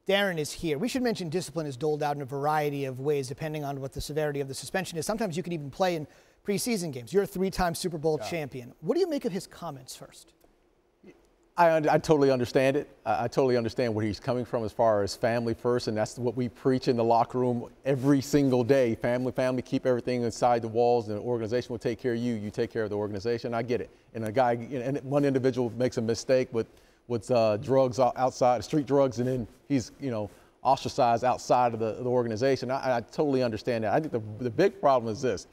Darren is here. We should mention discipline is doled out in a variety of ways depending on what the severity of the suspension is. Sometimes you can even play in preseason games. You're a 3-time Super Bowl champion. What do you make of his comments first? I totally understand it. I totally understand where he's coming from as far as family first, and that's what we preach in the locker room every single day. Family, keep everything inside the walls, and the organization will take care of you. You take care of the organization. I get it. And a guy, and one individual makes a mistake with drugs outside, street drugs, and then he's, ostracized outside of the organization. I totally understand that. I think the big problem is this,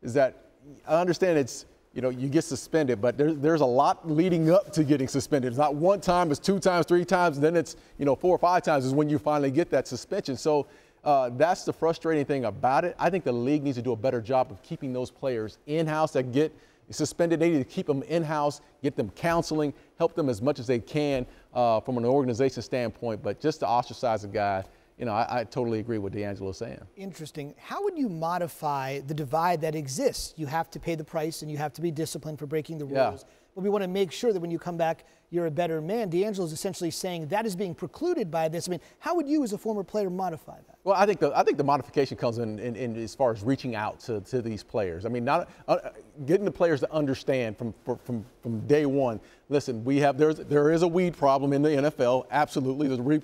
is that I understand it's, you get suspended, but there's a lot leading up to getting suspended. It's not one time, it's 2 times, 3 times, and then it's, 4 or 5 times is when you finally get that suspension. So that's the frustrating thing about it. I think the league needs to do a better job of keeping those players in-house that get suspended. They need to keep them in-house, get them counseling, help them as much as they can from an organization standpoint. But just to ostracize a guy, I totally agree with DeAngelo saying. Interesting. How would you modify the divide that exists? You have to pay the price and you have to be disciplined for breaking the rules. Yeah. But we want to make sure that when you come back, you're a better man. DeAngelo is essentially saying that is being precluded by this. I mean, how would you as a former player modify that? Well, I think the modification comes in as far as reaching out to these players. I mean, not getting the players to understand from day one. Listen, there is a weed problem in the NFL. Absolutely, there's a weed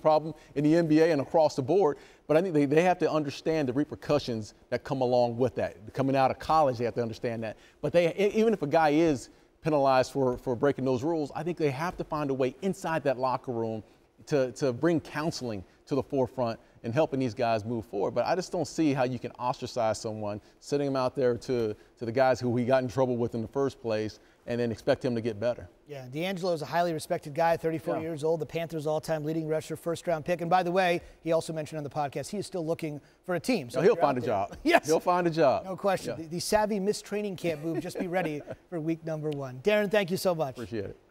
problem in the NBA and across the board. But I think they have to understand the repercussions that come along with that. Coming out of college, they have to understand that. But even if a guy is penalized for breaking those rules, I think they have to find a way inside that locker room to bring counseling to the forefront and helping these guys move forward. But I just don't see how you can ostracize someone, sitting him out there to the guys who he got in trouble with in the first place, and then expect him to get better. Yeah, DeAngelo is a highly respected guy, 34 years old, the Panthers' all-time leading rusher, first-round pick. And by the way, he also mentioned on the podcast he is still looking for a team. So he'll find a job. Yes. He'll find a job. No question. The savvy missed training camp move. Just be ready for week number 1. Darren, thank you so much. Appreciate it.